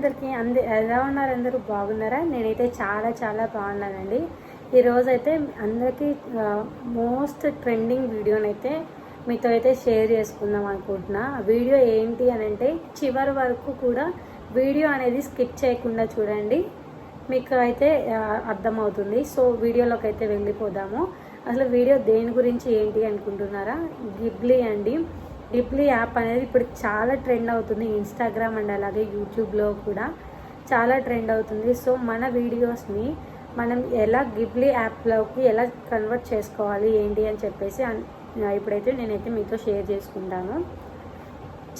అందరికీ ఎలా ఉన్నారు? అందరూ బాగున్నారా? నేనైతే చాలా చాలా బాగున్నానండి. ఈరోజైతే అందరికీ మోస్ట్ ట్రెండింగ్ వీడియోనైతే మీతో అయితే షేర్ చేసుకుందాం అనుకుంటున్నా. వీడియో ఏంటి అని అంటే చివరి వరకు కూడా వీడియో అనేది స్కిప్ చేయకుండా చూడండి, మీకు అయితే అర్థమవుతుంది. సో వీడియోలోకి అయితే వెళ్ళిపోదాము. అసలు వీడియో దేని గురించి ఏంటి అనుకుంటున్నారా? గిబ్లీ అండి. గిబ్లీ యాప్ అనేది ఇప్పుడు చాలా ట్రెండ్ అవుతుంది. ఇన్స్టాగ్రామ్ అండ్ అలాగే యూట్యూబ్లో కూడా చాలా ట్రెండ్ అవుతుంది. సో మన వీడియోస్ని మనం ఎలా గిబ్లీ యాప్లోకి ఎలా కన్వర్ట్ చేసుకోవాలి ఏంటి అని చెప్పేసి ఇప్పుడైతే నేనైతే మీతో షేర్ చేసుకుంటాను.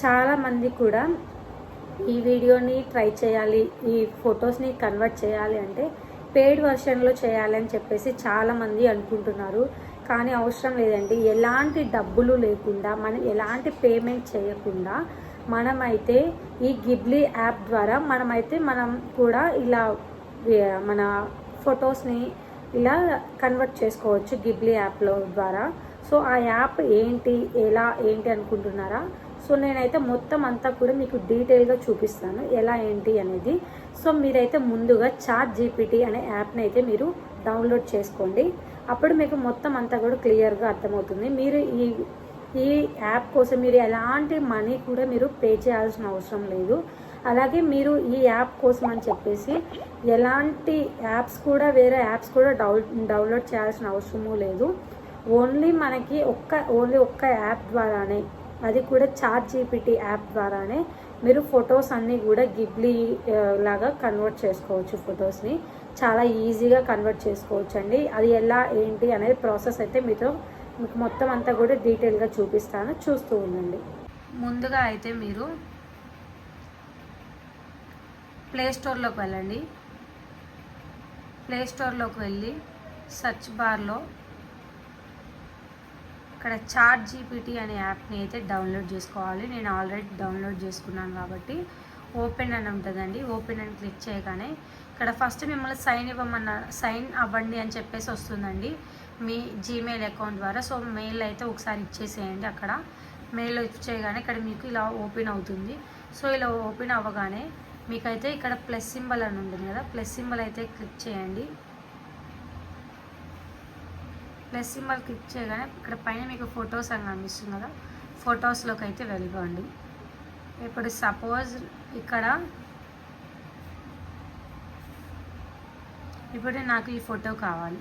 చాలామంది కూడా ఈ వీడియోని ట్రై చేయాలి, ఈ ఫొటోస్ని కన్వర్ట్ చేయాలి అంటే పెయిడ్ వర్షన్లో చేయాలి అని చెప్పేసి చాలామంది అనుకుంటున్నారు. కానీ అవసరం లేదండి. ఎలాంటి డబ్బులు లేకుండా, మనం ఎలాంటి పేమెంట్ చేయకుండా మనమైతే ఈ గిబ్లీ యాప్ ద్వారా మనం కూడా ఇలా మన ఫొటోస్ని ఇలా కన్వర్ట్ చేసుకోవచ్చు గిబ్లీ యాప్లో ద్వారా. సో ఆ యాప్ ఏంటి అనుకుంటున్నారా? సో నేనైతే మొత్తం అంతా కూడా మీకు డీటెయిల్గా చూపిస్తాను ఎలా ఏంటి అనేది. సో మీరైతే ముందుగా ChatGPT అనే యాప్ని అయితే మీరు డౌన్లోడ్ చేసుకోండి. అప్పుడు మీకు మొత్తం అంతా కూడా క్లియర్గా అర్థమవుతుంది. మీరు ఈ యాప్ కోసం మీరు ఎలాంటి మనీ కూడా మీరు పే చేయాల్సిన అవసరం లేదు. అలాగే మీరు ఈ యాప్ కోసం అని చెప్పేసి ఎలాంటి వేరే యాప్స్ కూడా డౌన్లోడ్ చేయాల్సిన అవసరమూ లేదు. మనకి ఒక్క యాప్ ద్వారానే, అది కూడా ChatGPT యాప్ ద్వారానే మీరు ఫొటోస్ అన్నీ కూడా గిబ్లీ లాగా కన్వర్ట్ చేసుకోవచ్చు. ఫొటోస్ని చాలా ఈజీగా కన్వర్ట్ చేసుకోవచ్చు అండి. అది ఎలా ఏంటి అనేది ప్రాసెస్ అయితే మీకు మొత్తం అంతా కూడా డీటెయిల్గా చూపిస్తాను, చూస్తూ ఉండండి. ముందుగా అయితే మీరు ప్లేస్టోర్లోకి వెళ్ళండి. ప్లేస్టోర్లోకి వెళ్ళి సెర్చ్ బార్లో ఇక్కడ ChatGPT అనే యాప్ని అయితే డౌన్లోడ్ చేసుకోవాలి. నేను ఆల్రెడీ డౌన్లోడ్ చేసుకున్నాను కాబట్టి ఓపెన్ అని ఉంటుందండి. ఓపెన్ అని క్లిక్ చేయగానే ఇక్కడ ఫస్ట్ మిమ్మల్ని సైన్ అవ్వండి అని చెప్పేసి వస్తుందండి మీ జీమెయిల్ అకౌంట్ ద్వారా. సో మెయిల్ అయితే ఒకసారి ఇచ్చేసేయండి. అక్కడ మెయిల్ ఇచ్చేయగానే ఇక్కడ మీకు ఇలా ఓపెన్ అవుతుంది. సో ఇలా ఓపెన్ అవ్వగానే మీకైతే ఇక్కడ ప్లస్ సింబల్ అని ఉంటుంది కదా, ప్లస్ సింబల్ అయితే క్లిక్ చేయండి. ప్లస్ సింబల్ క్లిక్ చేయగానే ఇక్కడ పైన మీకు ఫొటోస్ అని కనిపిస్తుంది కదా, ఫొటోస్లోకి అయితే వెళ్ళిపోండి. ఇప్పుడు సపోజ్ ఇప్పుడు నాకు ఈ ఫోటో కావాలి.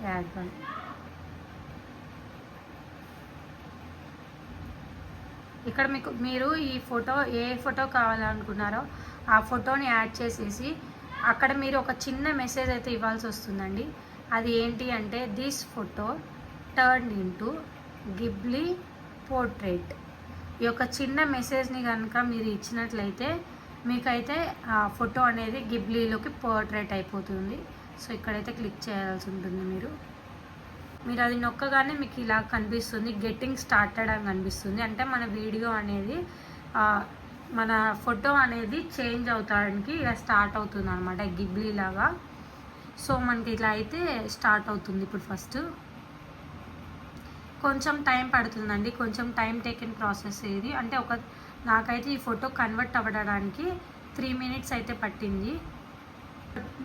Add one. ఇక్కడ మీరు ఈ ఏ ఫోటో కావాలనుకున్నారో ఆ ఫోటోని యాడ్ చేసేసి అక్కడ మీరు ఒక చిన్న మెసేజ్ అయితే ఇవ్వాల్సి వస్తుందండి. అది ఏంటి అంటే this photo turn into Ghibli portrait. ఈ యొక్క చిన్న మెసేజ్ని కనుక మీరు ఇచ్చినట్లయితే మీకైతే ఆ ఫోటో అనేది గిబ్లీలోకి పోర్ట్రేట్ అయిపోతుంది. సో ఇక్కడైతే క్లిక్ చేయాల్సి ఉంటుంది. మీరు అది నొక్కగానే మీకు ఇలా కనిపిస్తుంది, గెట్టింగ్ స్టార్టెడ్ అని కనిపిస్తుంది. అంటే మన వీడియో అనేది మన ఫోటో అనేది చేంజ్ అవుతానికి ఇలా స్టార్ట్ అవుతుంది అనమాట, గిబ్లీ లాగా. సో మనకి ఇలా అయితే స్టార్ట్ అవుతుంది. ఇప్పుడు ఫస్ట్ కొంచెం టైం పడుతుందండి, కొంచెం టైం టేకెన్ ప్రాసెస్ ఇది. అంటే నాకైతే ఈ ఫోటో కన్వర్ట్ అవ్వడానికి 3 minutes అయితే పట్టింది.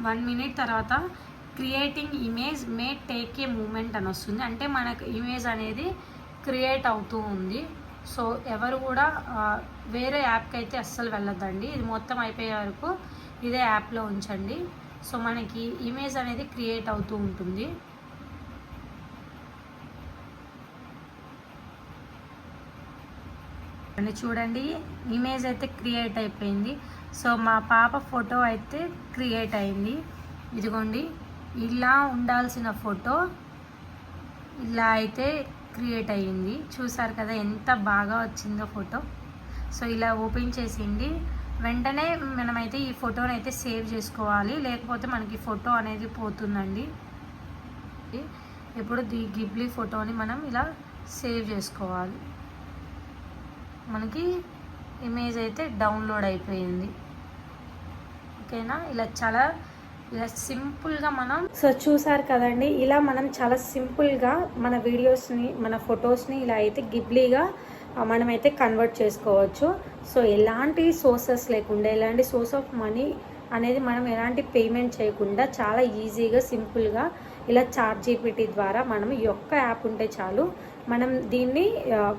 1 minute తర్వాత creating image may take a moment అని వస్తుంది. అంటే మనకు ఇమేజ్ అనేది క్రియేట్ అవుతూ ఉంది. సో ఎవరు కూడా వేరే యాప్కి అయితే అస్సలు వెళ్ళొద్దండి. ఇది మొత్తం అయిపోయే వరకు ఇదే యాప్లో ఉంచండి. సో మనకి ఇమేజ్ అనేది క్రియేట్ అవుతూ ఉంటుంది. చూడండి, ఇమేజ్ అయితే క్రియేట్ అయిపోయింది. సో మా పాప ఫోటో అయితే క్రియేట్ అయింది. ఇదిగోండి, ఇలా ఉండాల్సిన ఫోటో ఇలా అయితే క్రియేట్ అయ్యింది. చూసారు కదా ఎంత బాగా వచ్చిందో ఫోటో. సో ఇలా ఓపెన్ చేసింది వెంటనే మనమైతే ఈ ఫోటోని అయితే సేవ్ చేసుకోవాలి, లేకపోతే మనకి ఫోటో అనేది పోతుందండి. ఇప్పుడు ఈ గిబ్లీ ఫోటోని మనం ఇలా సేవ్ చేసుకోవాలి. మనకి ఇమేజ్ అయితే డౌన్లోడ్ అయిపోయింది. ఓకేనా? ఇలా చాలా ఇలా సింపుల్గా మనం చూసారు కదండి, ఇలా మనం చాలా సింపుల్గా మన వీడియోస్ని మన ఫొటోస్ని ఇలా అయితే గిబ్లీగా మనమైతే కన్వర్ట్ చేసుకోవచ్చు. సో ఎలాంటి సోర్సెస్ లేకుండా, ఎలాంటి సోర్స్ ఆఫ్ మనీ అనేది మనం ఎలాంటి పేమెంట్ చేయకుండా చాలా ఈజీగా సింపుల్గా ఇలా చాట్‌జీపీటీ ద్వారా మనం ఈ ఒక్క యాప్ ఉంటే చాలు మనం దీన్ని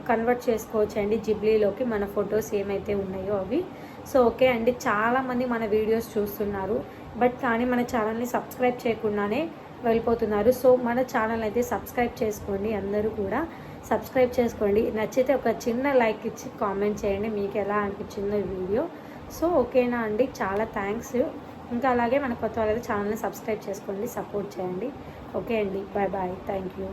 కన్వర్ట్ చేసుకోవచ్చు అండి జిబ్లీలోకి, మన ఫొటోస్ ఏమైతే ఉన్నాయో అవి. సో ఓకే అండి, చాలామంది మన వీడియోస్ చూస్తున్నారు బట్ కానీ మన ఛానల్ని సబ్స్క్రైబ్ చేయకుండానే వెళ్ళిపోతున్నారు. సో మన ఛానల్ అయితే సబ్స్క్రైబ్ చేసుకోండి, అందరూ కూడా సబ్స్క్రైబ్ చేసుకోండి. నచ్చితే ఒక చిన్న లైక్ ఇచ్చి కామెంట్ చేయండి మీకు ఎలా అనిపించిందో ఈ వీడియో. సో ఓకేనా అండి, చాలా థ్యాంక్స్. ఇంకా అలాగే మన కొత్త వాళ్ళైతే ఛానల్ని సబ్స్క్రైబ్ చేసుకోండి, సపోర్ట్ చేయండి. ఓకే అండి, బాయ్ బాయ్, థ్యాంక్ యూ.